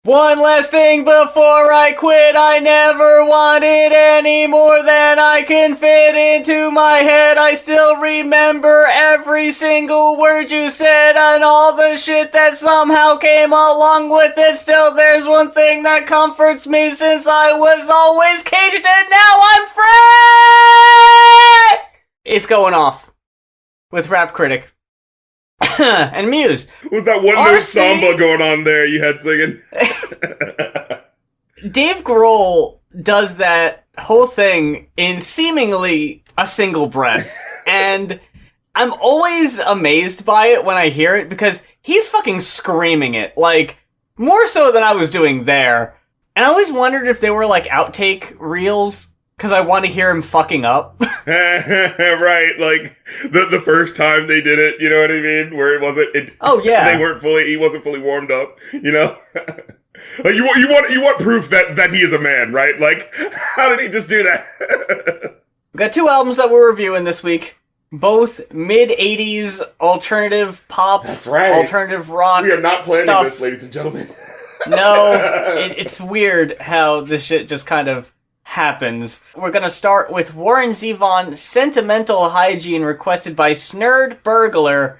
One last thing before I quit, I never wanted any more than I can fit into my head. I still remember every single word you said and all the shit that somehow came along with it. Still, there's one thing that comforts me since I was always caged and now I'm free! It's going off with Rap Critic. And Muse. Was that one note samba going on there you had singing? Dave Grohl does that whole thing in seemingly a single breath. And I'm always amazed by it when I hear it because he's fucking screaming it. Like, more so than I was doing there. And I always wondered if they were like outtake reels because I want to hear him fucking up. Right, like the first time they did it, you know what I mean? Where it wasn't. Oh yeah, he wasn't fully warmed up, you know. Like you want proof that he is a man, right? Like, how did he just do that? We got two albums that we're reviewing this week. Both mid-'80s alternative pop, That's right. Alternative rock. We are not planning stuff. this, ladies and gentlemen. No, it's weird how this shit just kind of happens. We're gonna start with Warren Zevon, Sentimental Hygiene, requested by Snerd Burglar.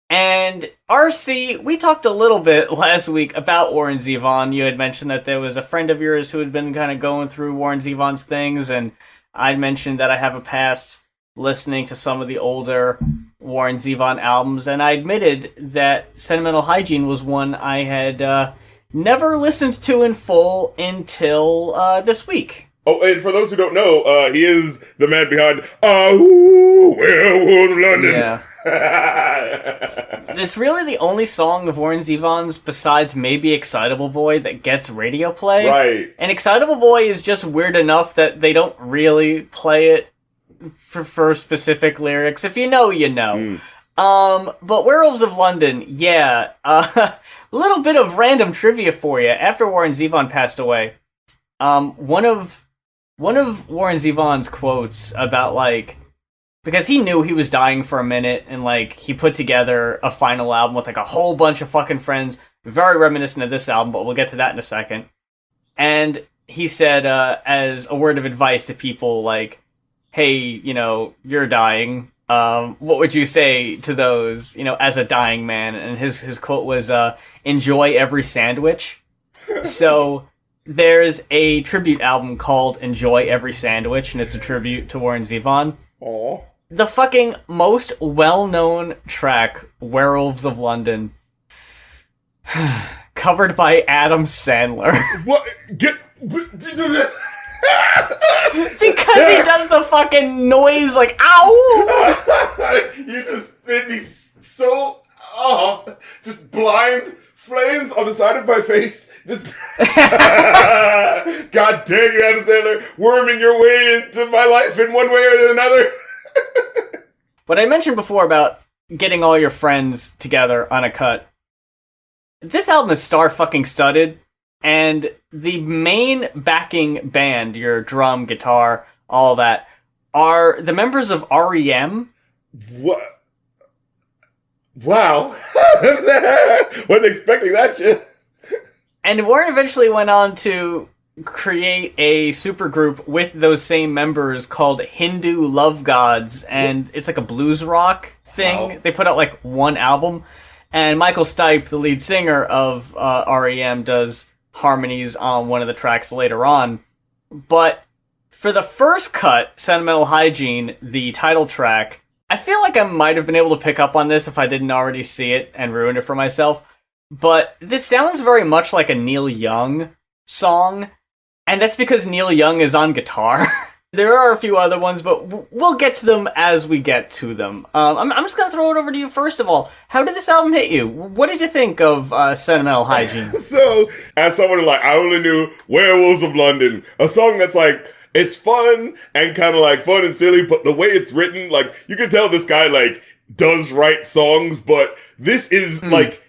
And RC, we talked a little bit last week about Warren Zevon. You had mentioned that there was a friend of yours who had been kind of going through Warren Zevon's things, and I'd mentioned that I have a past listening to some of the older Warren Zevon albums, and I admitted that Sentimental Hygiene was one I had never listened to in full until this week. Oh, and for those who don't know, he is the man behind Werewolves of London. Yeah. It's really the only song of Warren Zevon's besides maybe Excitable Boy that gets radio play. Right. And Excitable Boy is just weird enough that they don't really play it for specific lyrics. If you know, you know. But Werewolves of London, yeah. A little bit of random trivia for you. After Warren Zevon passed away, one of Warren Zevon's quotes about, like, because he knew he was dying for a minute, and, like, he put together a final album with, like, a whole bunch of fucking friends, very reminiscent of this album, but we'll get to that in a second. And he said, as a word of advice to people, like, hey, you know, you're dying, what would you say to those, you know, as a dying man? And his quote was, enjoy every sandwich. So there's a tribute album called Enjoy Every Sandwich, and it's a tribute to Warren Zevon. Aww. The fucking most well-known track, Werewolves of London, covered by Adam Sandler. What? Because he does the fucking noise like, ow! You just made me so, just blind flames on the side of my face. Just God dang you, Adam Sandler, worming your way into my life in one way or another. What I mentioned before about getting all your friends together on a cut, this album is star-fucking-studded, and the main backing band, your drum, guitar, all that, are the members of R.E.M. What? Wow. Wasn't expecting that shit. And Warren eventually went on to create a supergroup with those same members called Hindu Love Gods, and it's like a blues rock thing. Wow. They put out like one album, and Michael Stipe, the lead singer of R.E.M., does harmonies on one of the tracks later on. But for the first cut, Sentimental Hygiene, the title track, I feel like I might have been able to pick up on this if I didn't already see it and ruin it for myself. But this sounds very much like a Neil Young song, and that's because Neil Young is on guitar. There are a few other ones, but we'll get to them as we get to them. I'm just going to throw it over to you first of all. How did this album hit you? What did you think of Sentimental Hygiene? So, as someone like, I only knew Werewolves of London, a song that's like, it's fun and kind of like fun and silly, but the way it's written, like, you can tell this guy, like, does write songs, but this is, like,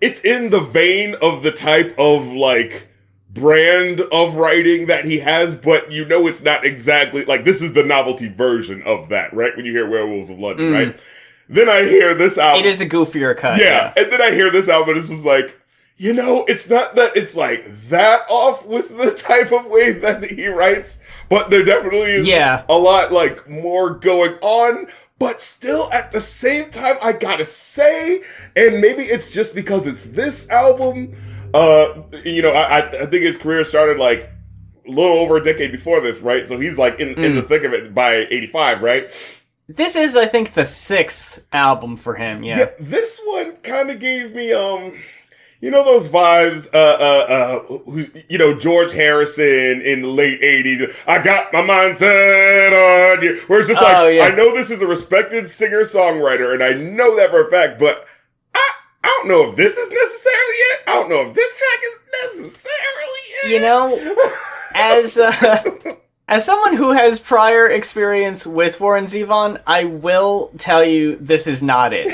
it's in the vein of the type of, like, brand of writing that he has, but you know it's not exactly, like, this is the novelty version of that, right? When you hear Werewolves of London, right? Then I hear this album. It is a goofier cut. Yeah, and then I hear this album, and this is like, you know, it's not that it's like that off with the type of way that he writes, but there definitely is a lot like more going on. But still, at the same time, I gotta say, and maybe it's just because it's this album. You know, I think his career started like a little over a decade before this, right? So he's like in the thick of it by '85, right? This is, I think, the 6th album for him. Yeah, this one kind of gave me you know those vibes, you know, George Harrison in the late 80s, I got my mind set on you, where it's just like, I know this is a respected singer-songwriter, and I know that for a fact, but I don't know if this is necessarily it. I don't know if this track is necessarily it. You know, as someone who has prior experience with Warren Zevon, I will tell you this is not it.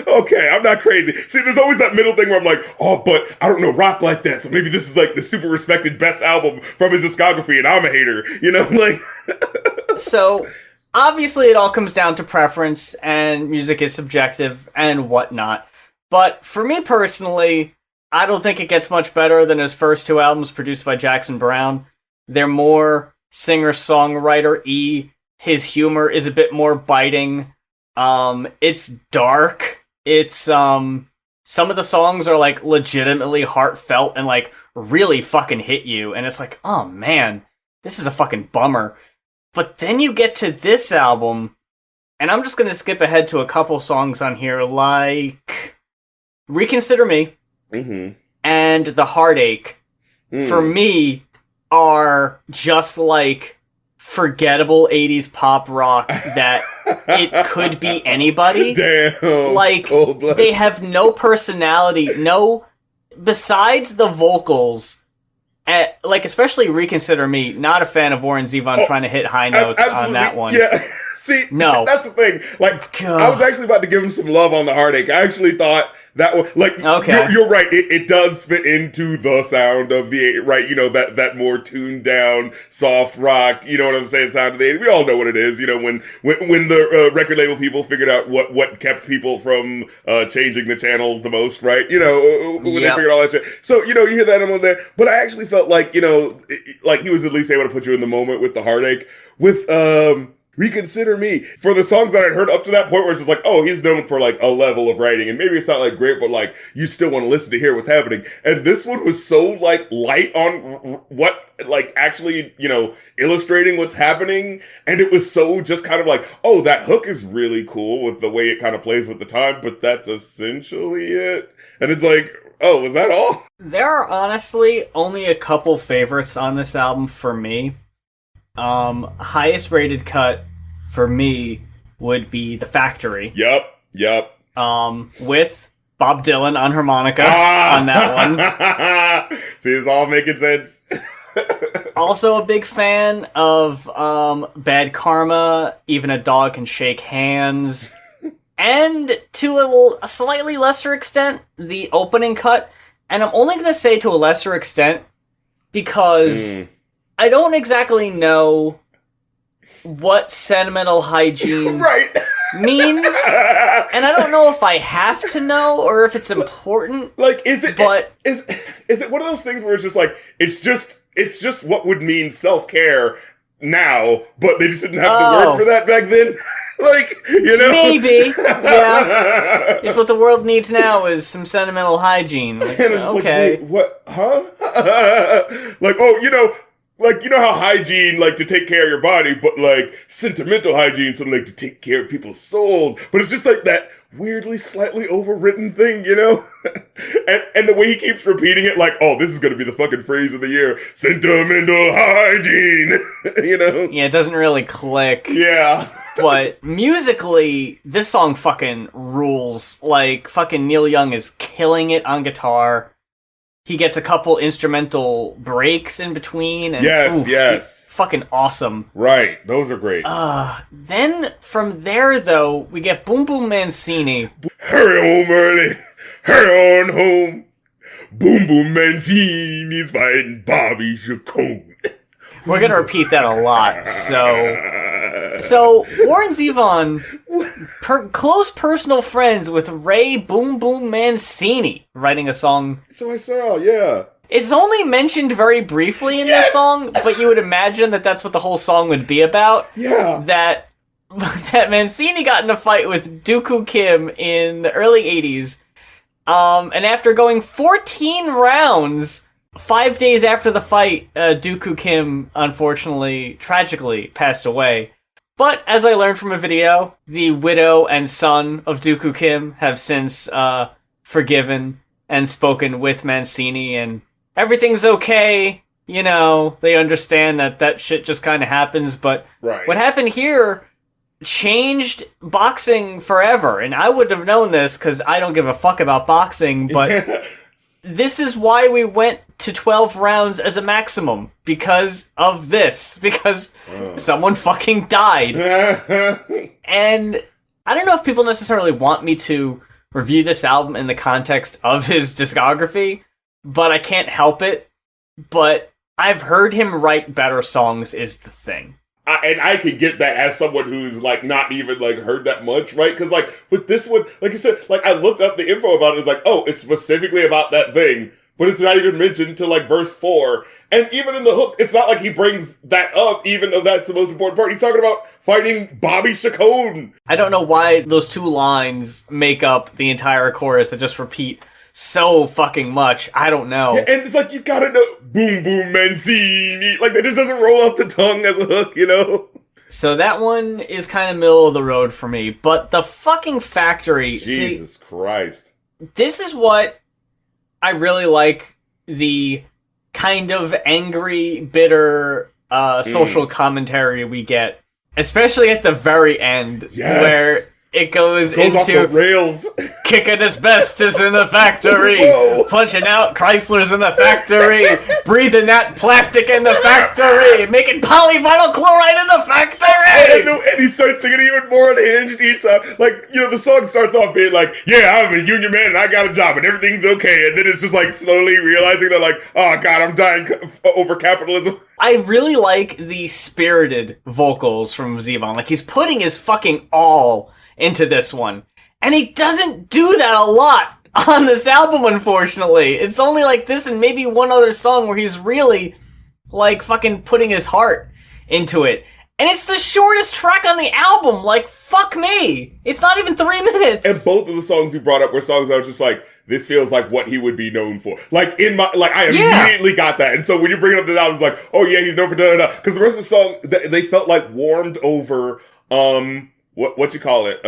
Okay, I'm not crazy. See, there's always that middle thing where I'm like, oh, but I don't know rock like that, so maybe this is like the super respected best album from his discography, and I'm a hater, you know? Like, so, obviously it all comes down to preference, and music is subjective, and whatnot. But for me personally, I don't think it gets much better than his first 2 albums produced by Jackson Browne. They're more singer-songwriter-y. His humor is a bit more biting. It's dark. It's, some of the songs are, like, legitimately heartfelt and, like, really fucking hit you. And it's like, oh, man, this is a fucking bummer. But then you get to this album, and I'm just gonna skip ahead to a couple songs on here, like Reconsider Me and The Heartache. For me, are just like forgettable 80s pop rock that it could be anybody. Damn. Like, they have no personality, besides the vocals, like, especially Reconsider Me, not a fan of Warren Zevon trying to hit high notes on that one. Yeah. See, no. That's the thing. Like, I was actually about to give him some love on The Heartache. I actually thought that was, like, you're right. It does fit into the sound of the, right, you know, that more tuned down, soft rock, you know what I'm saying, sound of the 80s. We all know what it is, you know, when the record label people figured out what kept people from changing the channel the most, right? You know, when they figured all that shit. So, you know, you hear that on there. But I actually felt like, you know, like he was at least able to put you in the moment with The Heartache. With, Reconsider Me, for the songs that I'd heard up to that point where it's just like, oh, he's known for like a level of writing, and maybe it's not like great, but like you still want to listen to hear what's happening. And this one was so like light on what, like, actually, you know, illustrating what's happening, and it was so just kind of like, oh, that hook is really cool with the way it kind of plays with the time, but that's essentially it. And it's like, oh, was that all? There are honestly only a couple favorites on this album for me. Highest rated cut for me would be The Factory. Yep. With Bob Dylan on harmonica on that one. See, it's all making sense. Also a big fan of Bad Karma, Even a Dog Can Shake Hands, and to a slightly lesser extent, the opening cut. And I'm only going to say to a lesser extent because I don't exactly know what Sentimental Hygiene means, and I don't know if I have to know or if it's important. Like, is it one of those things where it's just like it's just what would mean self-care now, but they just didn't have the word for that back then? Like, you know, maybe, yeah. It's what the world needs now is some sentimental hygiene. Like, okay, like, what? Huh? Like, oh, you know. Like, you know how hygiene, like, to take care of your body, but, like, sentimental hygiene, so, like, to take care of people's souls. But it's just, like, that weirdly, slightly overwritten thing, you know? and the way he keeps repeating it, like, oh, this is gonna be the fucking phrase of the year. Sentimental hygiene! You know? Yeah, it doesn't really click. Yeah. But musically, this song fucking rules. Like, fucking Neil Young is killing it on guitar. He gets a couple instrumental breaks in between. And, yes. Fucking awesome. Right, those are great. Then, from there, though, we get Boom Boom Mancini. Hurry home early, hurry on home. Boom Boom Mancini's fighting Bobby Chacon. We're gonna repeat that a lot, so So, Warren Zevon, close personal friends with Ray Boom Boom Mancini, writing a song. So I saw, yeah. It's only mentioned very briefly in this song, but you would imagine that that's what the whole song would be about. Yeah. That Mancini got in a fight with Dooku Kim in the early 80s, and after going 14 rounds... 5 days after the fight, Dooku Kim, unfortunately, tragically passed away. But, as I learned from a video, the widow and son of Dooku Kim have since forgiven and spoken with Mancini, and everything's okay. You know, they understand that shit just kind of happens, but what happened here changed boxing forever. And I would have known this, because I don't give a fuck about boxing, but... This is why we went to 12 rounds as a maximum. Because of this. Because someone fucking died. And I don't know if people necessarily want me to review this album in the context of his discography, but I can't help it. But I've heard him write better songs is the thing. And I can get that as someone who's, like, not even, like, heard that much, right? Because, like, with this one, like you said, like, I looked up the info about it, it's like, oh, it's specifically about that thing, but it's not even mentioned till, like, verse 4. And even in the hook, it's not like he brings that up, even though that's the most important part. He's talking about fighting Bobby Chacon. I don't know why those two lines make up the entire chorus that just repeat so fucking much. I don't know. Yeah, and it's like, you gotta know, boom, boom, Mancini. Like, that just doesn't roll off the tongue as a hook, you know? So that one is kind of middle of the road for me. But the fucking Factory... Jesus Christ. This is what I really like, the kind of angry, bitter social commentary we get. Especially at the very end, where... It goes into off the rails. Kicking asbestos in the factory, punching out Chryslers in the factory, breathing that plastic in the factory, making polyvinyl chloride in the factory. And he starts singing even more unhinged each time. Like, you know, the song starts off being like, yeah, I'm a union man and I got a job and everything's okay. And then it's just like slowly realizing that, like, oh God, I'm dying over capitalism. I really like the spirited vocals from Zevon. Like, he's putting his fucking all into this one. And he doesn't do that a lot on this album, unfortunately. It's only like this and maybe one other song where he's really, like, fucking putting his heart into it. And it's the shortest track on the album. Like, fuck me. It's not even 3 minutes. And both of the songs you brought up were songs I was just like, this feels like what he would be known for. Like, I immediately got that. And so when you bring up this album, it's like, oh yeah, he's known for da-da-da. Because the rest of the song, they felt like warmed over, what you call it?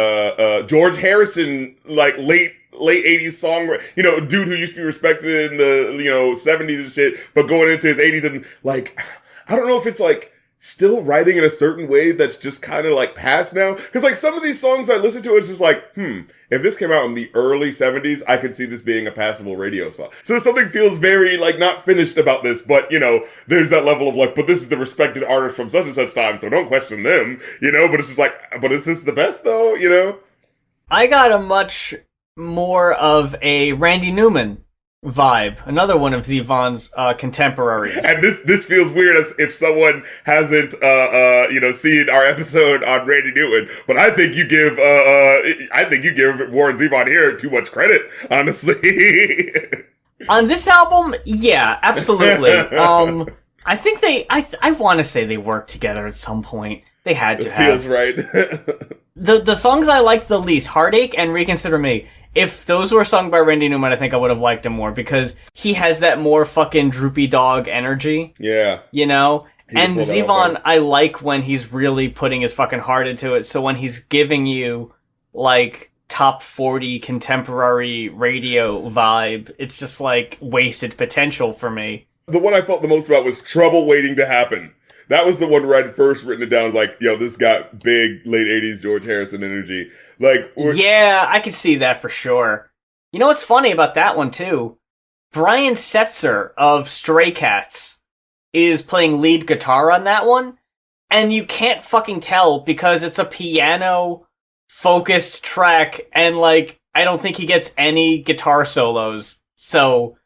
George Harrison, like, late 80s song, you know, dude who used to be respected in the, you know, 70s and shit, but going into his 80s and, like, I don't know if it's, like, still writing in a certain way that's just kind of, like, past now. Because, like, some of these songs I listen to, it's just like, if this came out in the early 70s, I could see this being a passable radio song. So something feels very, like, not finished about this, but, you know, there's that level of, like, but this is the respected artist from such and such time, so don't question them, you know? But it's just like, but is this the best, though, you know? I got a much more of a Randy Newman vibe, another one of Zevon's contemporaries. And this feels weird as if someone hasn't you know, seen our episode on Randy Newman, but I think you give Warren Zevon here too much credit, honestly. On this album, yeah, absolutely. I think I want to say they worked together at some point. They had to have. Feels right. The songs I liked the least, Heartache and Reconsider Me, if those were sung by Randy Newman, I think I would have liked him more, because he has that more fucking droopy dog energy. Yeah. You know? And Zevon, I like when he's really putting his fucking heart into it, so when he's giving you, like, top 40 contemporary radio vibe, it's just, like, wasted potential for me. The one I felt the most about was Trouble Waiting to Happen. That was the one where I'd first written it down, like, yo, this got big late 80s George Harrison energy. Like, yeah, I could see that for sure. You know what's funny about that one, too? Brian Setzer of Stray Cats is playing lead guitar on that one, and you can't fucking tell because it's a piano-focused track, and, like, I don't think he gets any guitar solos, so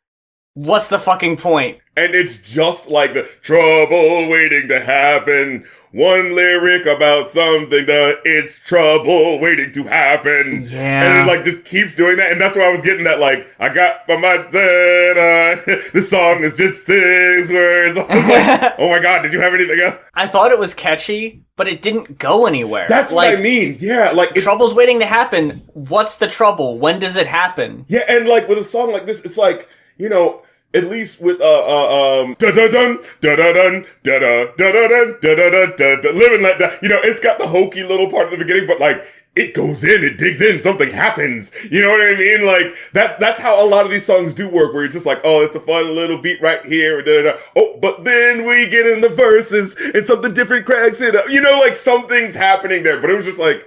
What's the fucking point? And it's just like the trouble waiting to happen. One lyric about something that it's trouble waiting to happen. Yeah. And it like just keeps doing that. And that's where I was getting that like, I got my mindset. This song is just 6 words. I was like, oh my god, did you have anything else? I thought it was catchy, but it didn't go anywhere. That's like, what I mean. Yeah, like trouble's waiting to happen. What's the trouble? When does it happen? Yeah, and like with a song like this, it's like, you know, at least with da da dun da da dun da da da da dun da da da da living like that. You know, it's got the hokey little part at the beginning, but like it goes in, it digs in, something happens. You know what I mean? Like that's how a lot of these songs do work, where you're just like, oh, it's a fun little beat right here, da da da. Oh, but then we get in the verses and something different cracks it up. You know, like something's happening there. But it was just like,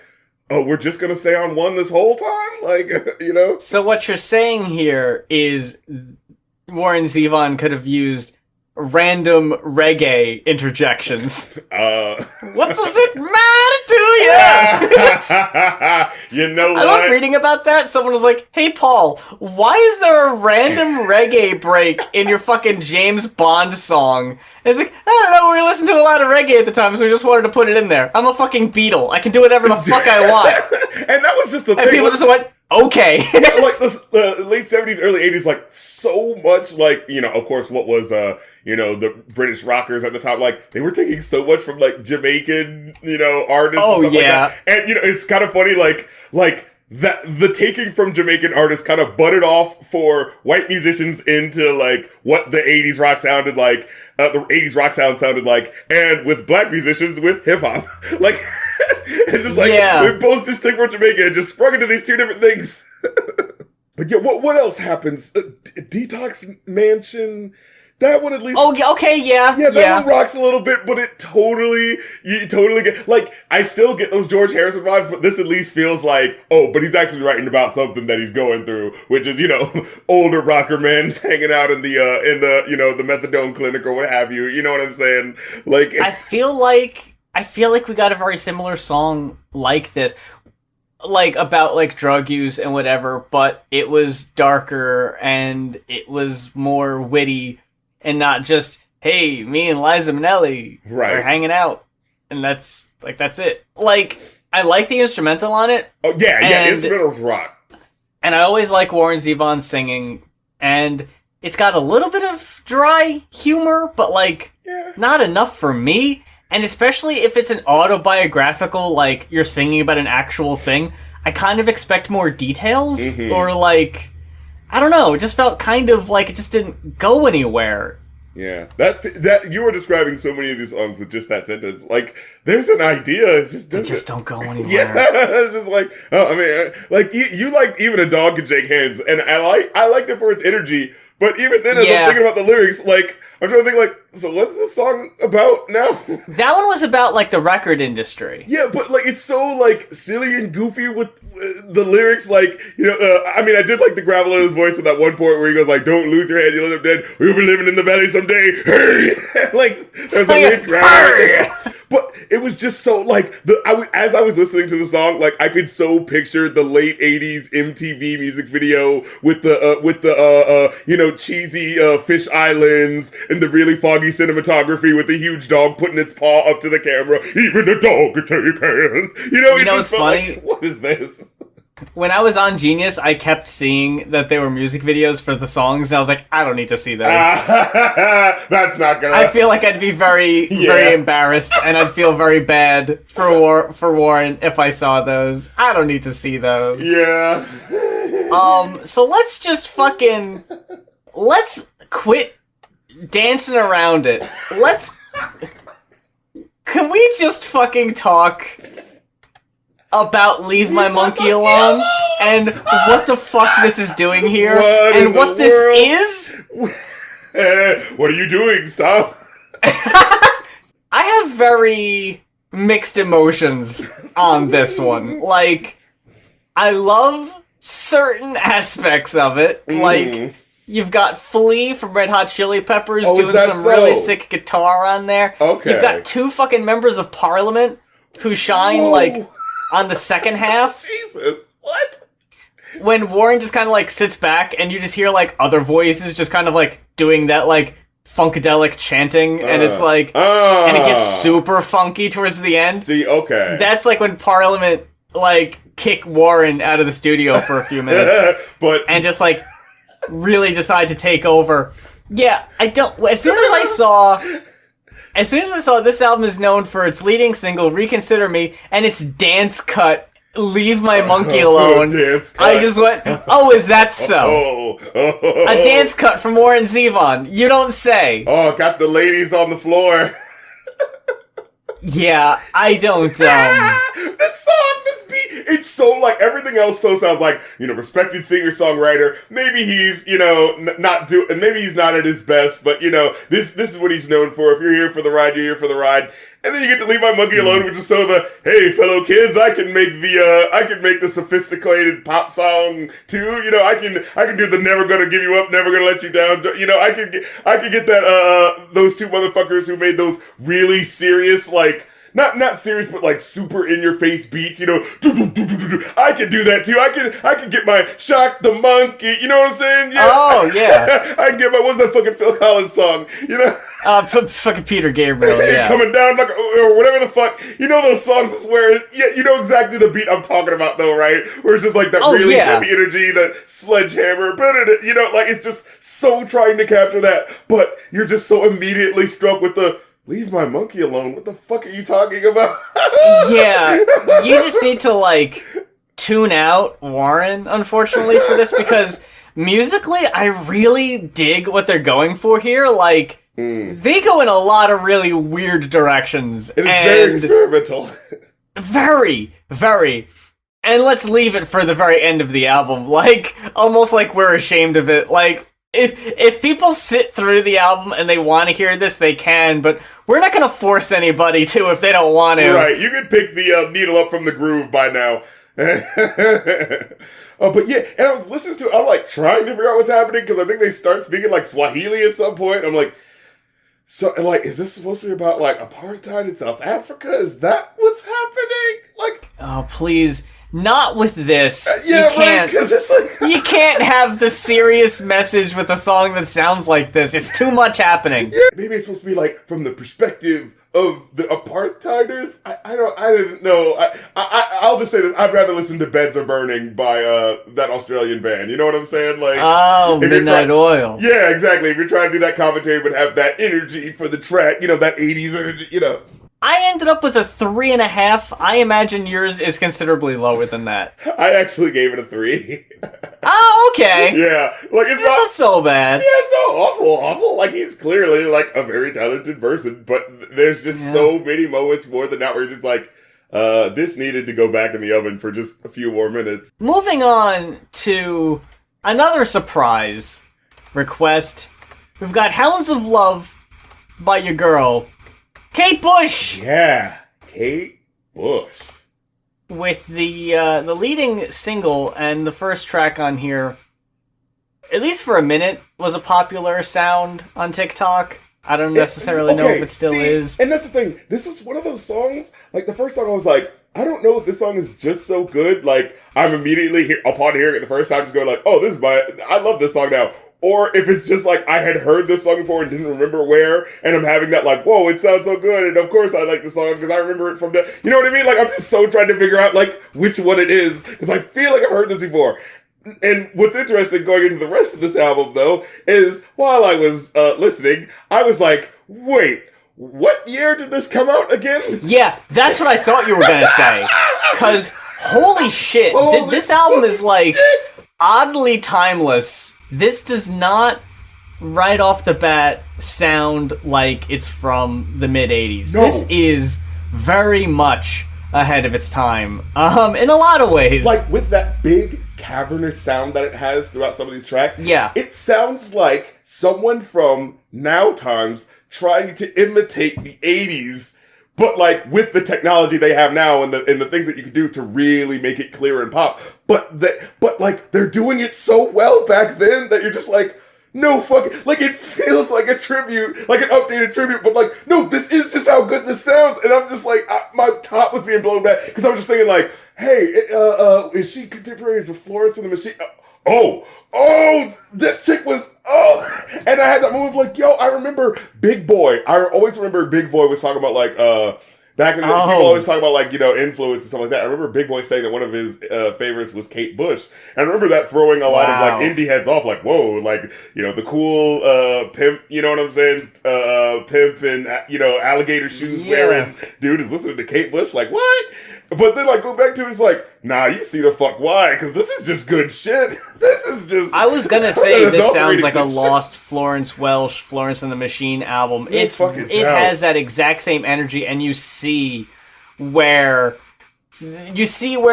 oh, we're just gonna stay on one this whole time? Like, you know? So what you're saying here is Warren Zevon could have used random reggae interjections. What does it matter to you? You know what? I love reading about that. Someone was like, hey, Paul, why is there a random reggae break in your fucking James Bond song? And it's like, I don't know, we listened to a lot of reggae at the time, so we just wanted to put it in there. I'm a fucking Beatle. I can do whatever the fuck I want. And that was just the thing. And people just went, okay. Like the late 70s, early 80s, like so much like, you know, of course, what was, you know, the British rockers at the top, like they were taking so much from like Jamaican, you know, artists and stuff like that. And, you know, it's kind of funny, like that the taking from Jamaican artists kind of butted off for white musicians into like what the 80s rock sounded like, the 80s rock sound sounded like, and with black musicians with hip hop. Like, it's just like, we both just took from Jamaica and just sprung into these two different things. But yeah, what else happens? Detox Mansion. That one at least. Oh, okay, yeah. Yeah, that one rocks a little bit, but you totally get, like, I still get those George Harrison vibes, but this at least feels like, oh, but he's actually writing about something that he's going through, which is, you know, older rocker men hanging out in the, you know, the methadone clinic or what have you. You know what I'm saying? Like, I feel like we got a very similar song like this, like about like drug use and whatever, but it was darker and it was more witty. And not just, hey, me and Liza Minnelli are hanging out. And that's it. Like, I like the instrumental on it. Oh, yeah, instrumentals rock. And I always like Warren Zevon singing. And it's got a little bit of dry humor, but, like, not enough for me. And especially if it's an autobiographical, like, you're singing about an actual thing, I kind of expect more details. Or, like, I don't know, it just felt kind of like it just didn't go anywhere. Yeah, that you were describing so many of these songs with just that sentence. Like, there's an idea, it just doesn't. They just don't go anywhere. Yeah, it's just like, oh, I mean, like you like even a dog can shake hands, and I liked it for its energy. But even then, as I'm thinking about the lyrics, like, I'm trying to think, like, so what's this song about now? That one was about, like, the record industry. Yeah, but, like, it's so, like, silly and goofy with the lyrics, like, you know, I mean, I did like the gravel in his voice at that one point where he goes, like, don't lose your head, you'll end up dead, you'll be living in the valley someday, hey! Like, there's a But it was just so, like, as I was listening to the song, like, I could so picture the late 80s MTV music video with the you know, cheesy fish islands and the really foggy cinematography with the huge dog putting its paw up to the camera. Even the dog could take hands. You know what's funny? Like, what is this? When I was on Genius, I kept seeing that there were music videos for the songs, and I was like, I don't need to see those. That's not gonna... I feel like I'd be very, very embarrassed, and I'd feel very bad for Warren if I saw those. I don't need to see those. Yeah. So let's just let's quit dancing around it. Can we just fucking talk about Leave My Monkey Alone and what the fuck this is doing here and what this is? What are you doing? Stop. I have very mixed emotions on this one. Like, I love certain aspects of it. Like, you've got Flea from Red Hot Chili Peppers doing some really sick guitar on there. Okay. You've got 2 fucking members of Parliament who shine, like, on the second half. Jesus, what? when Warren just kind of like sits back and you just hear like other voices just kind of like doing that like funkadelic chanting, and it's like, and it gets super funky towards the end. See, okay. That's like when Parliament like kick Warren out of the studio for a few minutes, and just like really decide to take over. Yeah, I don't. As soon as I saw this album is known for its leading single "Reconsider Me" and its dance cut "Leave My Monkey Alone," I just went, "Oh, is that so?" A dance cut from Warren Zevon. You don't say. Oh, got the ladies on the floor. Yeah, I don't. This song, this beat, it's so like everything else. So sounds like, you know, respected singer-songwriter. Maybe he's, you know, maybe he's not at his best, but you know, this is what he's known for. If you're here for the ride, you're here for the ride. And then you get to Leave My Monkey Alone, which is so hey, fellow kids, I can make the sophisticated pop song too. You know, I can do the never gonna give you up, never gonna let you down. You know, I could get that, those two motherfuckers who made those really serious, like, not serious, but like super in your face beats, you know. I can do that too. I can get my Shock the Monkey, you know what I'm saying? Yeah. Oh, yeah. I can get my, what's that fucking Phil Collins song? You know? Fucking Peter Gabriel, yeah. Coming down like, or whatever the fuck. You know those songs where, yeah, you know exactly the beat I'm talking about though, right? Where it's just like that really heavy energy, that sledgehammer, you know, like it's just so trying to capture that, but you're just so immediately struck with the, leave my monkey alone. What the fuck are you talking about? Yeah, you just need to, like, tune out Warren, unfortunately, for this, because musically, I really dig what they're going for here. Like, they go in a lot of really weird directions. It is very experimental. Very, very. And let's leave it for the very end of the album. Like, almost like we're ashamed of it. Like, if people sit through the album and they want to hear this, they can, but we're not going to force anybody to if they don't want to. Right, you can pick the needle up from the groove by now. But yeah, and I was listening to it, I'm like trying to figure out what's happening, because I think they start speaking like Swahili at some point. I'm like, so, like, is this supposed to be about like apartheid in South Africa? Is that what's happening? Like, oh, please. Not with this. Yeah, you can't, right, 'cause it's like you can't have the serious message with a song that sounds like this. It's too much happening. Yeah, maybe it's supposed to be like from the perspective of the apartheiders. I didn't know. I'll just say this. I'd rather listen to "Beds Are Burning" by that Australian band. You know what I'm saying? Like, oh, Midnight Oil. Yeah, exactly. If you're trying to do that commentary, but have that energy for the track, you know, that 80s energy, you know. I ended up with a 3.5. I imagine yours is considerably lower than that. I actually gave it a 3. Oh, okay. Yeah, like it's not so bad. Yeah, it's not awful. Like, he's clearly like a very talented person, but there's just so many moments more than that where you're just like, this needed to go back in the oven for just a few more minutes. Moving on to another surprise request, we've got "Hounds of Love" by your girl, Kate Bush! Yeah, Kate Bush. With the leading single and the first track on here, at least for a minute, was a popular sound on TikTok. I don't necessarily know if it still is. And that's the thing. This is one of those songs, like the first song I was like, I don't know if this song is just so good. Like, I'm immediately, upon hearing it the first time, just going like, oh, I love this song now. Or if it's just like, I had heard this song before and didn't remember where, and I'm having that like, whoa, it sounds so good, and of course I like the song because I remember it from the, you know what I mean? Like, I'm just so trying to figure out like which one it is, because I feel like I've heard this before. And what's interesting going into the rest of this album, though, is while I was listening, I was like, wait, what year did this come out again? Yeah, that's what I thought you were going to say. Because, holy shit, this album is like oddly timeless. This does not, right off the bat, sound like it's from the mid-'80s. No. This is very much ahead of its time, in a lot of ways. Like, with that big, cavernous sound that it has throughout some of these tracks, yeah, it sounds like someone from now times trying to imitate the 80s, but like with the technology they have now and the things that you can do to really make it clear and pop. But like they're doing it so well back then that you're just like, no fucking, like, it feels like a tribute, like an updated tribute, but like, no, this is just how good this sounds. And I'm just like, my top was being blown back because I was just thinking like, hey, is she contemporaries of Florence and the Machine? This chick was, and I had that moment of like, yo, I remember Big Boy. I always remember Big Boy was talking about like, back in the day, people always talk about like, influence and stuff like that. I remember Big Boy saying that one of his favorites was Kate Bush. And I remember that throwing a lot of like indie heads off, like, whoa, like, the cool pimp, you know what I'm saying? Pimp and, alligator shoes wearing dude is listening to Kate Bush, like, what? But then, like, go back to it's like, nah, you see the fuck why, because this is just good shit. This is just... I was gonna say, this sounds like a lost Florence Welch, Florence and the Machine album. It has that exact same energy, and you see where the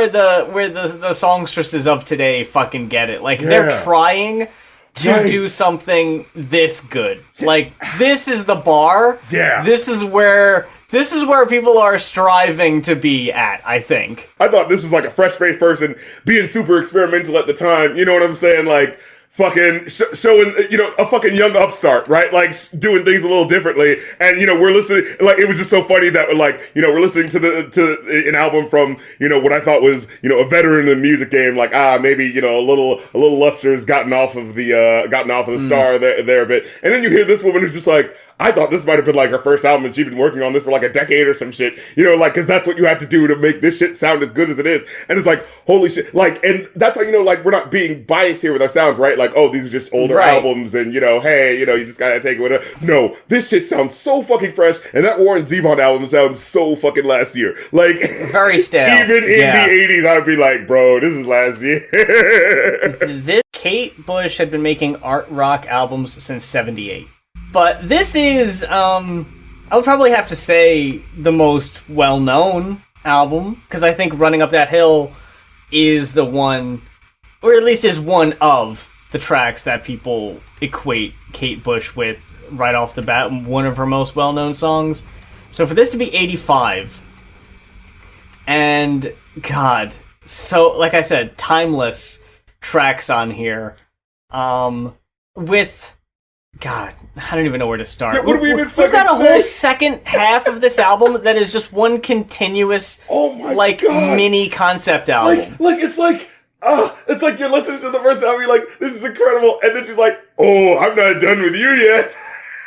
songstresses of today fucking get it. Like, they're trying to do something this good. Like, this is the bar. Yeah. This is where people are striving to be at, I think. I thought this was like a fresh-faced person being super experimental at the time. You know what I'm saying? Like, fucking showing, a fucking young upstart, right? Like, doing things a little differently. And, we're listening, like, it was just so funny that, like, we're listening to an album from, what I thought was, a veteran in the music game. Like, maybe, a little luster's gotten off of the star there a bit. And then you hear this woman who's just like, I thought this might have been like her first album and she'd been working on this for like a decade or some shit, like, cause that's what you have to do to make this shit sound as good as it is. And it's like, holy shit. Like, and that's how, like, we're not being biased here with our sounds, right? Like, oh, these are just older albums and, hey, you just gotta take it with it. No, this shit sounds so fucking fresh. And that Warren Zevon album sounds so fucking last year. Like, very stale. Even in the 80s, I'd be like, bro, this is last year. This Kate Bush had been making art rock albums since 78. But this is, I would probably have to say, the most well-known album, because I think Running Up That Hill is the one, or at least is one of the tracks that people equate Kate Bush with right off the bat, one of her most well-known songs. So for this to be 85, and God, so, like I said, timeless tracks on here, with... God, I don't even know where to start. Yeah, what do we even We've got a whole second half of this album that is just one continuous, mini concept album. It's like you're listening to the first album, you're like, this is incredible, and then she's like, oh, I'm not done with you yet.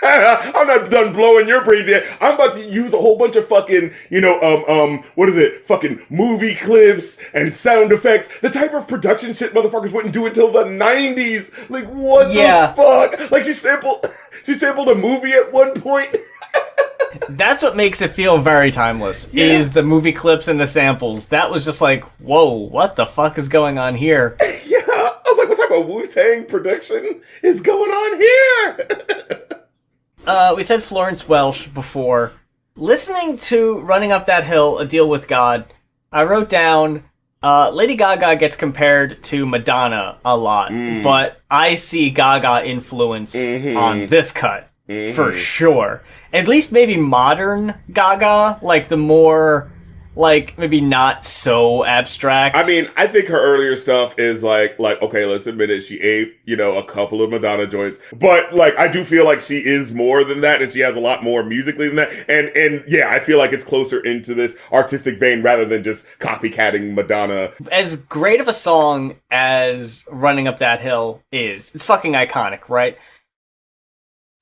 I'm not done blowing your brains yet. I'm about to use a whole bunch of fucking, fucking movie clips and sound effects. The type of production shit motherfuckers wouldn't do until the 90s. Like, what the fuck? Like, she sampled a movie at one point. That's what makes it feel very timeless, is the movie clips and the samples. That was just like, whoa, what the fuck is going on here? Yeah, I was like, what type of Wu-Tang production is going on here? We said Florence Welch before. Listening to Running Up That Hill, A Deal with God, I wrote down, Lady Gaga gets compared to Madonna a lot, but I see Gaga influence on this cut, for sure. At least maybe modern Gaga, like the more... like, maybe not so abstract. I mean, I think her earlier stuff is like, okay, let's admit it, she ate, a couple of Madonna joints. But, like, I do feel like she is more than that, and she has a lot more musically than that. And yeah, I feel like it's closer into this artistic vein rather than just copycatting Madonna. As great of a song as Running Up That Hill is, it's fucking iconic, right?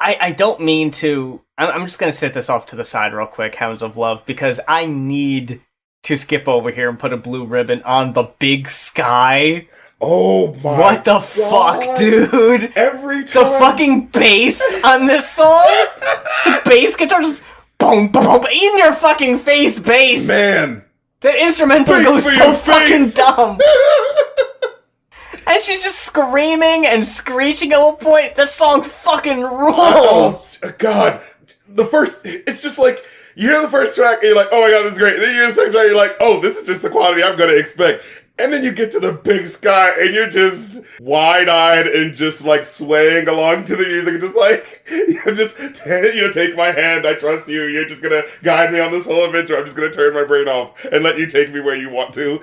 I don't mean to... I'm just going to sit this off to the side real quick, Hounds of Love, because I need to skip over here and put a blue ribbon on the big sky. Oh my What the fuck, dude? Every time. The fucking bass on this song? The bass guitar just boom, boom, boom, in your fucking face bass. Man. That instrumental goes so fucking dumb. And she's just screaming and screeching at one point. This song fucking rules. Oh, God. It's just like, you hear the first track and you're like, oh my God, this is great. And then you hear the second track and you're like, oh, this is just the quality I'm going to expect. And then you get to the big sky and you're just wide-eyed and just like swaying along to the music and just like, take my hand, I trust you, you're just gonna guide me on this whole adventure, I'm just gonna turn my brain off and let you take me where you want to,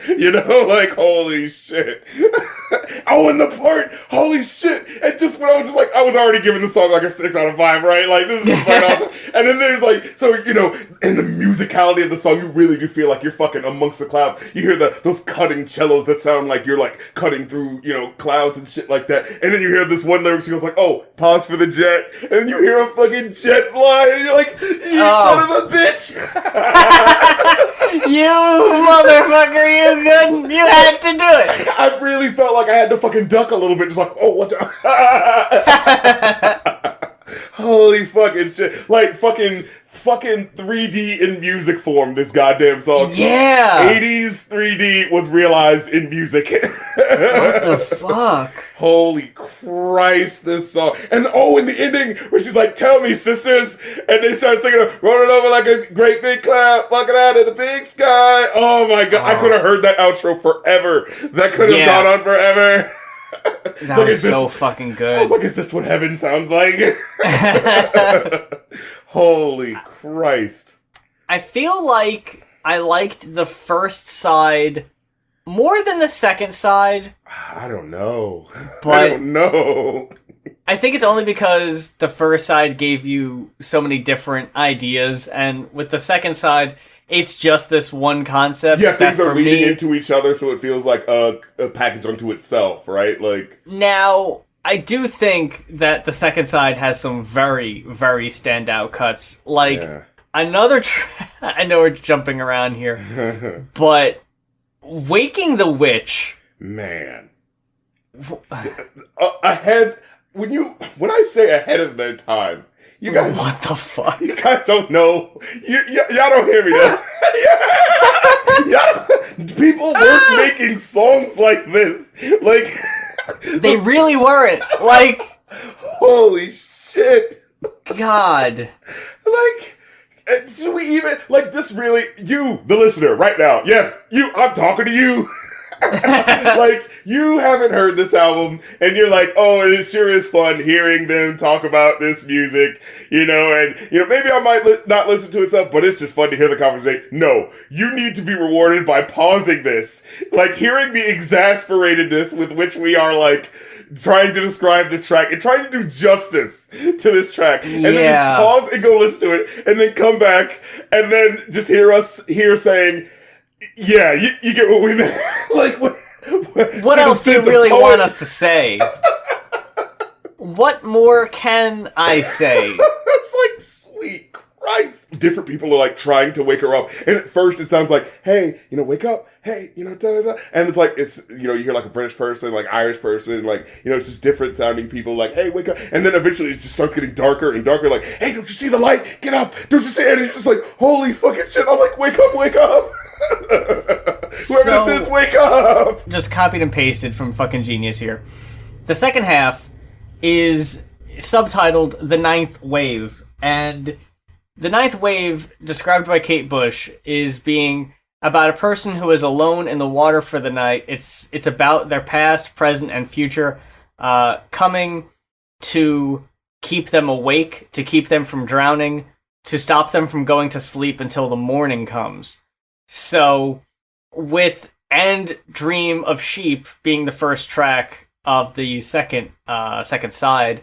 like, holy shit. Oh, and the part, holy shit, and just when I was just like, I was already giving the song like a 6 out of 5, right? Like, this is quite awesome. And then there's like, so, in the musicality of the song, you really do feel like you're fucking amongst the clouds. You hear those cutting cellos that sound like you're like cutting through, clouds and shit like that. And then you hear this one lyric, she goes like, oh, pause for the jet. And then you hear a fucking jet fly, and you're like, you son of a bitch. You motherfucker, you had to do it. I really felt like I had to fucking duck a little bit, just like, oh, watch out. Holy fucking shit. Like, fucking 3D in music form, this goddamn song. Yeah! 80s 3D was realized in music. What the fuck? Holy Christ, this song. And in the ending, where she's like, tell me, sisters. And they start singing, rolling over like a great big cloud, walking out in the big sky. Oh my god, I could have heard that outro forever. That could have gone on forever. That was so fucking good. I was like, is this what heaven sounds like? Holy Christ. I feel like I liked the first side more than the second side. I don't know. But I don't know. I think it's only because the first side gave you so many different ideas, and with the second side, it's just this one concept. Yeah, things that are leading into each other, so it feels like a package unto itself, right? Like, now, I do think that the second side has some very, very standout cuts. Like, another I know we're jumping around here, but Waking the Witch. Man. Ahead, when I say ahead of their time, you guys, what the fuck? You guys don't know. Y'all don't hear me though. People weren't making songs like this. Like, they really weren't. Like, holy shit. God. Like, do we even, like, this really, you, the listener, right now, yes, I'm talking to you. Like, you haven't heard this album, and you're like, oh, it sure is fun hearing them talk about this music, and, maybe I might not listen to it stuff, but it's just fun to hear the conversation. No, you need to be rewarded by pausing this. Like, hearing the exasperatedness with which we are, like, trying to describe this track and trying to do justice to this track. And then just pause and go listen to it, and then come back, and then just hear us saying, yeah, you get what we meant. Like, what else do you really want us to say? What more can I say? It's like, sweet Christ. Different people are like trying to wake her up. And at first it sounds like, hey, wake up. Hey, da-da-da. And it's like, you hear like a British person, like Irish person, like, it's just different sounding people like, hey, wake up. And then eventually it just starts getting darker and darker. Like, hey, don't you see the light? Get up. Don't you see it? And it's just like, holy fucking shit. I'm like, wake up, wake up. Whoever this is, wake up. Just copied and pasted from fucking genius here. The second half is subtitled The Ninth Wave. And the ninth wave, described by Kate Bush, is being about a person who is alone in the water for the night. It's about their past, present, and future coming to keep them awake, to keep them from drowning, to stop them from going to sleep until the morning comes. So, with And Dream of Sheep being the first track of the second side,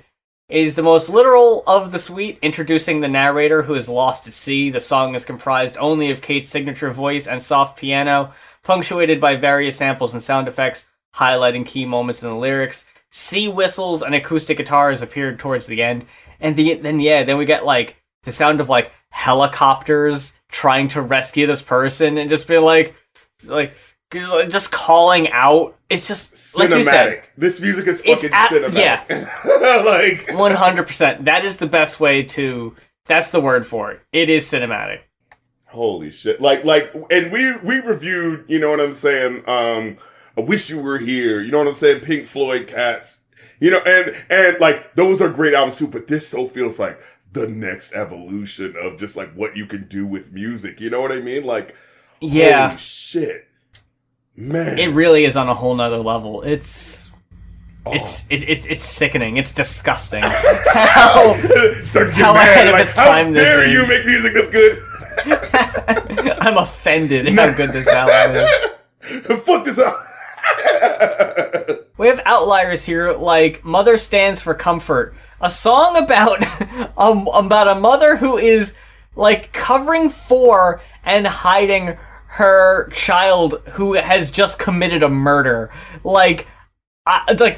is the most literal of the suite, introducing the narrator who is lost at sea. The song is comprised only of Kate's signature voice and soft piano, punctuated by various samples and sound effects, highlighting key moments in the lyrics. Sea whistles and acoustic guitars appeared towards the end. And then we get like the sound of like helicopters trying to rescue this person and just be like just calling out. It's just cinematic. Like you said, this music is fucking cinematic. Yeah. Like 100%. That is the best way to. That's the word for it. It is cinematic. Holy shit! Like, and we reviewed. You know what I'm saying? I Wish You Were Here. You know what I'm saying? Pink Floyd, Cats. And like those are great albums too. But this so feels like the next evolution of just like what you can do with music. You know what I mean? Like, yeah. Holy shit. Man. It really is on a whole nother level. It's Oh. it's sickening. It's disgusting. How Start to get how mad. ahead of Like, its time this how dare is. you make music this good? I'm offended at how good this album is. Fuck this up. We have outliers here, like "Mother Stands for Comfort," a song about about a mother who is like covering for and hiding her child who has just committed a murder. Like,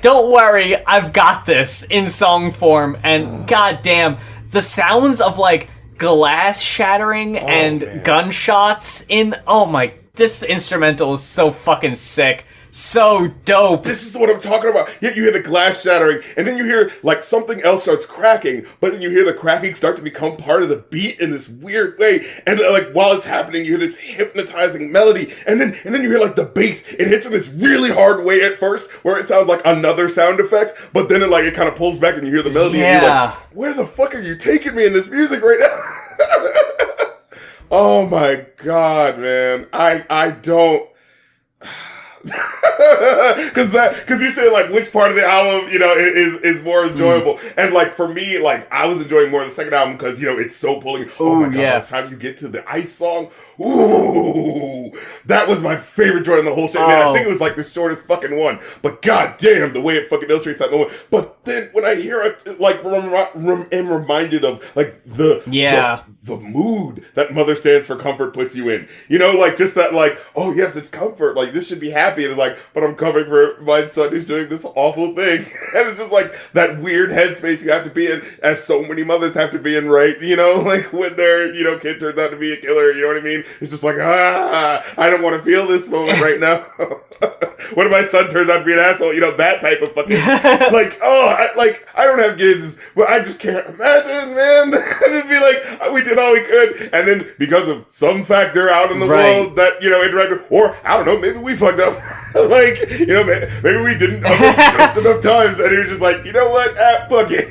don't worry, I've got this in song form. And goddamn, the sounds of like glass shattering and man. gunshots in. Oh my, this instrumental is so fucking sick. So dope. This is what I'm talking about. Yet you hear the glass shattering, and then you hear like something else starts cracking, but then you hear the cracking start to become part of the beat in this weird way. And like while it's happening, you hear this hypnotizing melody, and then you hear like the bass. It hits in this really hard way at first, where it sounds like another sound effect, but then it kind of pulls back, and you hear the melody, and you're like, "Where the fuck are you taking me in this music right now?" Oh my god, man! I don't. Because you say like which part of the album is more enjoyable, and like for me, like I was enjoying more of the second album because it's so pulling. Oh my god! By the time you get to the Ice song, ooh, that was my favorite joint in the whole shit. Man, I think it was like the shortest fucking one, but god damn the way it fucking illustrates that moment. But then when I hear it, like am reminded of like the mood that Mother Stands for Comfort puts you in. Like just that like, oh yes, it's comfort. Like this should be happy. And it's like, but I'm covering for my son who's doing this awful thing. And it's just like that weird headspace you have to be in, as so many mothers have to be in, right? Like when their, kid turns out to be a killer, you know what I mean? It's just like, I don't want to feel this moment right now. When my son turns out to be an asshole, that type of fucking, like, I don't have kids, but I just can't imagine, man. Just be like, we did all we could. And then because of some factor out in the world that, interacted, or I don't know, maybe we fucked up. Like, maybe we didn't just enough times, and he was just like, you know what, fuck it.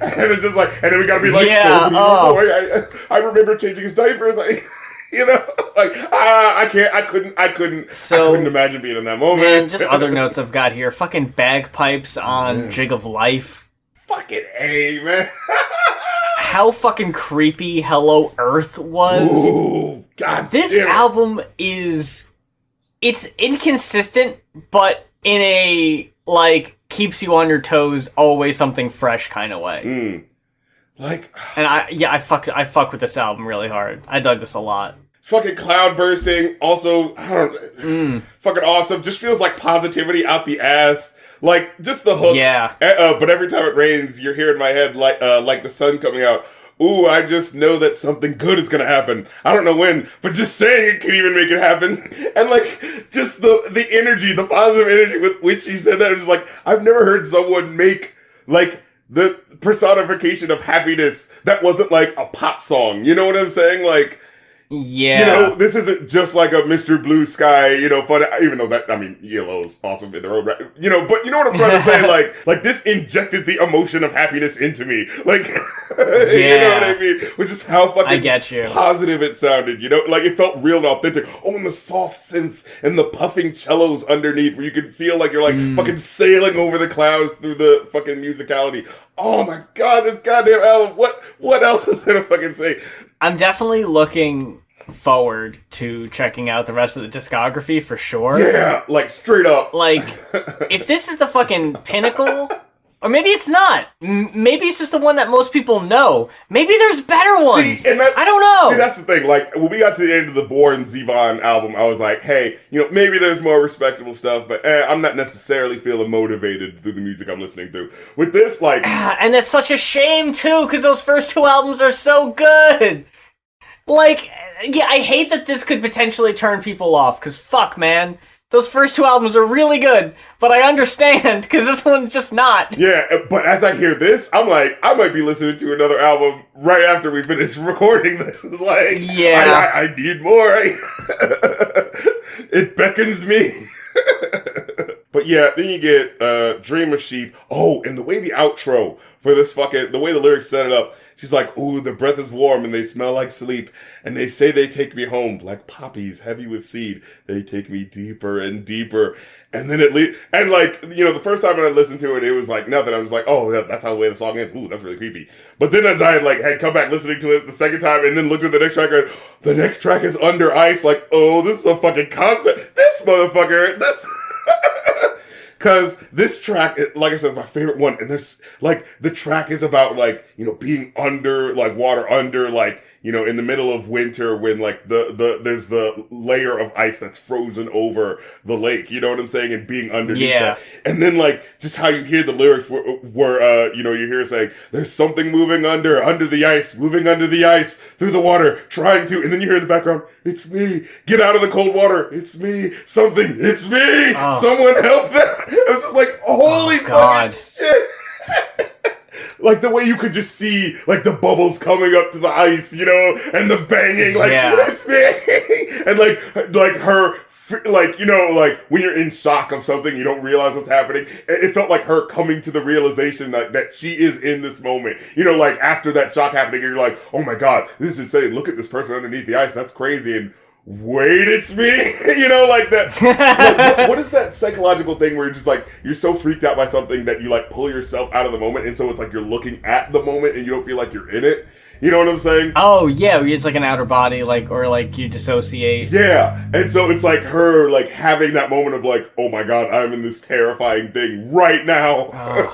And it's just like, and then we gotta be like, I remember changing his diapers, like, like, I couldn't imagine being in that moment. Man, just other notes I've got here, fucking bagpipes on Jig of Life. Fucking A, man. How fucking creepy Hello Earth was. Ooh, god this damn it. album it's inconsistent, but in a, like, keeps you on your toes, always something fresh kind of way. Like, and I fuck with this album really hard. I dug this a lot. Fucking cloud bursting, also, I don't fucking awesome. Just feels like positivity out the ass. Like, just the hook. Yeah. But every time it rains, you're hearing in my head like the sun coming out. Ooh, I just know that something good is gonna happen. I don't know when, but just saying it can even make it happen. And like, just the energy, the positive energy with which he said that, it was like, I've never heard someone make like the personification of happiness that wasn't like a pop song. You know what I'm saying? Like, yeah. This isn't just like a Mr. Blue Sky, fun, even though that, I mean, Yellow's awesome in their own right, but you know what I'm trying to say, like this injected the emotion of happiness into me, like, you know what I mean, which is how fucking I get you. positive it sounded, like it felt real and authentic. Oh, and the soft synths and the puffing cellos underneath where you could feel like you're like fucking sailing over the clouds through the fucking musicality. Oh my god, this goddamn album, what else is there to fucking say? I'm definitely looking forward to checking out the rest of the discography for sure. Yeah, like straight up. Like, if this is the fucking pinnacle, or maybe it's not. Maybe it's just the one that most people know. Maybe there's better ones. I don't know. See, that's the thing. Like, when we got to the end of the Born Zevon album, I was like, hey, maybe there's more respectable stuff, but I'm not necessarily feeling motivated through the music I'm listening to. With this, like... And that's such a shame, too, because those first two albums are so good. Like, yeah, I hate that this could potentially turn people off, because fuck, man. Those first two albums are really good, but I understand, because this one's just not. Yeah, but as I hear this, I'm like, I might be listening to another album right after we finish recording this. Like, yeah. I need more. It beckons me. But yeah, then you get Dream of Sheep. Oh, and the way the outro for this the way the lyrics set it up, She's like, ooh, the breath is warm and they smell like sleep. And they say they take me home like poppies heavy with seed. They take me deeper and deeper. And then and like, the first time I listened to it, it was like nothing. I was like, oh, that's how the way the song ends. Ooh, that's really creepy. But then as I had come back listening to it the second time and then looked at the next track, the next track is Under Ice. Like, oh, this is a fucking concept. This motherfucker, this... Because this track, like I said, is my favorite one. And there's, the track is about, being under, water under, in the middle of winter when, there's the layer of ice that's frozen over the lake. You know what I'm saying? And being underneath that. And then, just how you hear the lyrics where you hear it saying, there's something moving under the ice, moving under the ice, through the water, trying to, and then you hear in the background, it's me, get out of the cold water, it's me, something, it's me, someone help them. It was just like, holy fucking shit. The way you could just see, the bubbles coming up to the ice, and the banging, it's me. And, her, when you're in shock of something, you don't realize what's happening. It felt like her coming to the realization that she is in this moment. After that shock happening, you're like, oh my God, this is insane. Look at this person underneath the ice. That's crazy. And wait, it's me. That. What is that psychological thing where you're just you're so freaked out by something that you pull yourself out of the moment, and so it's you're looking at the moment and you don't feel like you're in it. You know what I'm saying? Oh yeah, it's an outer body, or you dissociate. Yeah, and so it's her having that moment of oh my God, I'm in this terrifying thing right now. Oh.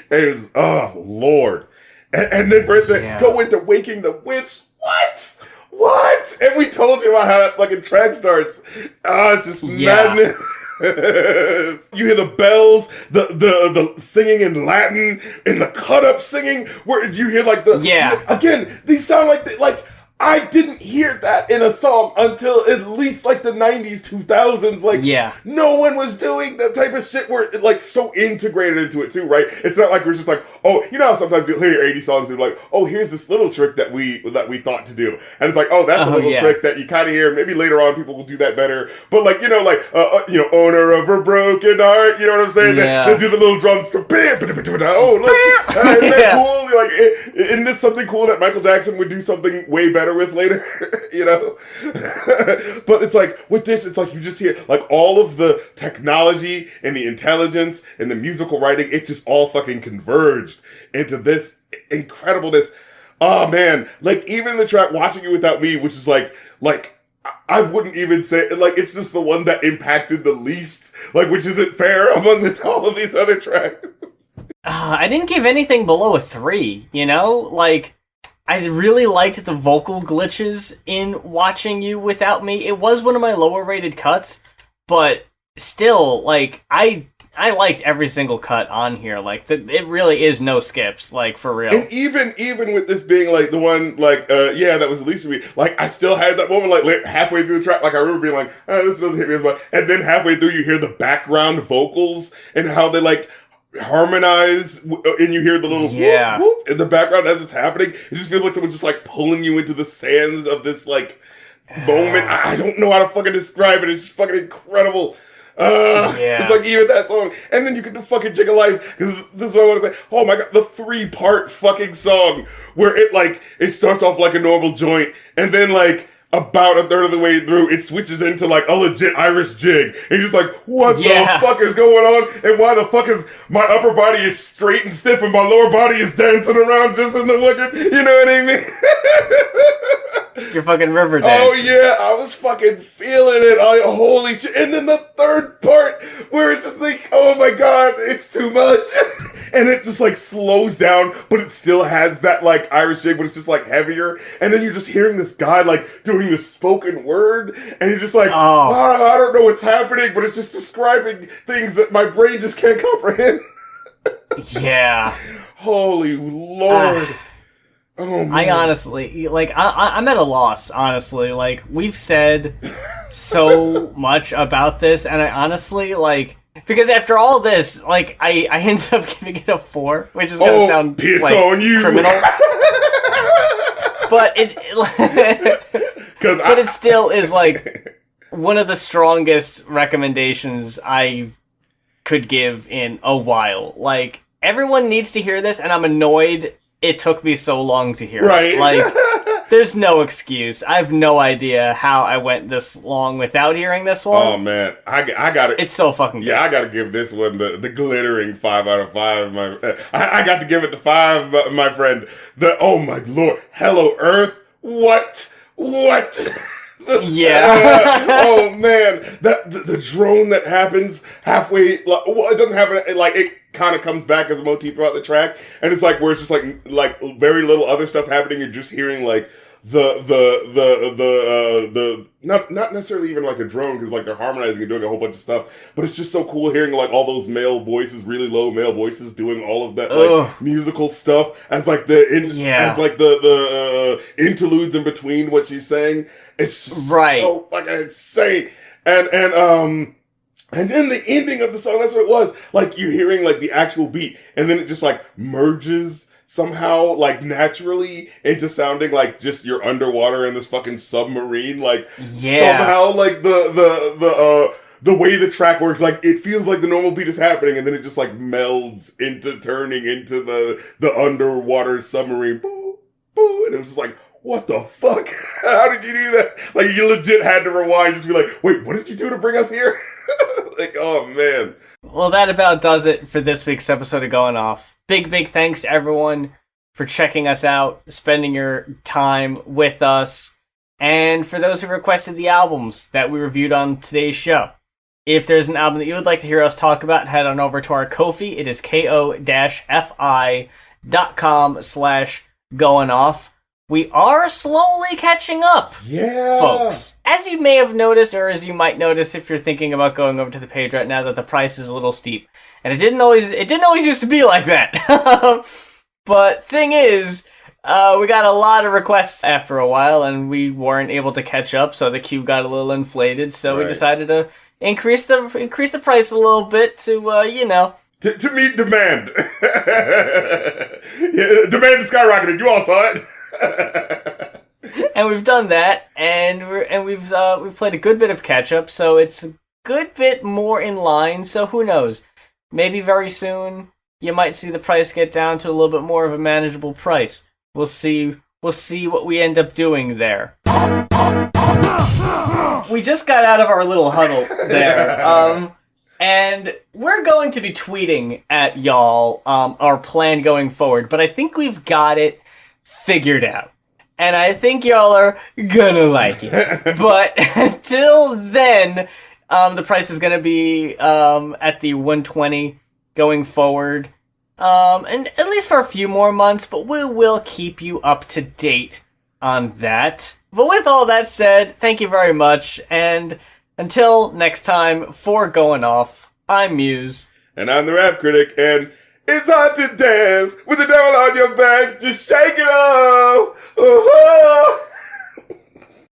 And it's Lord, and then for instance, go into Waking the Witch. What? And we told you about how that fucking track starts. It's just madness. You hear the bells, the singing in Latin, and the cut-up singing, where you hear again, these sound like I didn't hear that in a song until at least the 90s, 2000s. No one was doing that type of shit where it so integrated into it too, right? It's not we're just oh, how sometimes you'll hear your 80s songs and be oh, here's this little trick that we thought to do. And it's oh, that's a little trick that you kind of hear. Maybe later on people will do that better. But owner of a broken heart, you know what I'm saying? They do the little drums. Oh, look, isn't that cool? Isn't this something cool that Michael Jackson would do something way better with later? But it's with this, it's you just hear all of the technology and the intelligence and the musical writing, it just all fucking converged into this incredibleness. Oh man, even the track Watching You Without Me, which is I wouldn't even say it's just the one that impacted the least, which isn't fair among all of these other tracks. I didn't give anything below a 3, I really liked the vocal glitches in Watching You Without Me. It was one of my lower rated cuts, but still, I liked every single cut on here. It really is no skips, for real. And even with this being the one that was the least of me, I still had that moment halfway through the track, I remember being this doesn't hit me as much. And then halfway through you hear the background vocals and how they harmonize, and you hear the little whoop, whoop in the background as it's happening. It just feels like someone's just pulling you into the sands of this moment. I don't know how to fucking describe it. It's just fucking incredible. It's even that song, and then you get the fucking Jig of Life, because this is what I want to say. Oh my God, the 3-part fucking song where it starts off like a normal joint, and then about a third of the way through, it switches into a legit Irish jig. And you're just what the fuck is going on? And why the fuck is my upper body is straight and stiff and my lower body is dancing around just in the fucking, you know what I mean? You're fucking river dancing. Oh yeah, I was fucking feeling it. Holy shit. And then the third part where it's just oh my God, it's too much. And it just slows down, but it still has that Irish jig, but it's just heavier. And then you're just hearing this guy doing the spoken word, and you're just I don't know what's happening, but it's just describing things that my brain just can't comprehend. Yeah. Holy Lord. Oh, man. I honestly, I'm at a loss, honestly. We've said so much about this, and I honestly, because after all this, I ended up giving it a 4, which is gonna sound on you. Criminal. But but it still is one of the strongest recommendations I could give in a while. Everyone needs to hear this, and I'm annoyed it took me so long to hear Right. it. Like, there's no excuse. I have no idea how I went this long without hearing this one. Oh man, I got it. It's so fucking good. Yeah, I got to give this one the glittering 5 out of 5. I got to give it the 5, my friend. Oh my lord, Hello Earth. What? Yeah. Oh man, the drone that happens halfway. Well, it doesn't happen. It kind of comes back as a motif throughout the track, and it's like where it's just like very little other stuff happening. You're just hearing like the not necessarily even like a drone, because like they're harmonizing and doing a whole bunch of stuff, but it's just so cool hearing like all those male voices, really low male voices, doing all of that like musical stuff as like the interludes in between what she's saying. It's just so fucking insane. And then the ending of the song, that's what it was. Like, you're hearing, like, the actual beat, and then it just, like, merges somehow, like, naturally into sounding like just you're underwater in this fucking submarine. Like, somehow, like, the way the track works, like, it feels like the normal beat is happening, and then it just, like, melds into turning into the underwater submarine. Boo, boo, and it was just like, what the fuck? How did you do that? Like, you legit had to rewind, just be like, wait, what did you do to bring us here? Like, oh man. Well, that about does it for this week's episode of Going Off. Big thanks to everyone for checking us out, spending your time with us, and for those who requested the albums that we reviewed on today's show. If there's an album that you would like to hear us talk about, head on over to our Ko-fi. It is ko-fi.com/goingoff. We are slowly catching up, folks. As you may have noticed, or as you might notice if you're thinking about going over to the page right now, that the price is a little steep. And it didn't always used to be like that. But thing is, we got a lot of requests after a while, and we weren't able to catch up, so the queue got a little inflated, so we decided to increase the price a little bit to, To meet demand. Demand is skyrocketing. You all saw it. And we've done that, and we've played a good bit of catch up, so it's a good bit more in line. So who knows? Maybe very soon you might see the price get down to a little bit more of a manageable price. We'll see. We'll see what we end up doing there. We just got out of our little huddle there. And we're going to be tweeting at y'all our plan going forward, but I think we've got it figured out. And I think y'all are gonna like it. But until then, the price is gonna be at the $120 going forward. And at least for a few more months, but we will keep you up to date on that. But with all that said, thank you very much, and until next time, for Going Off, I'm Muse. And I'm the Rap Critic, and it's hard to dance with the devil on your back. Just shake it off. Oh,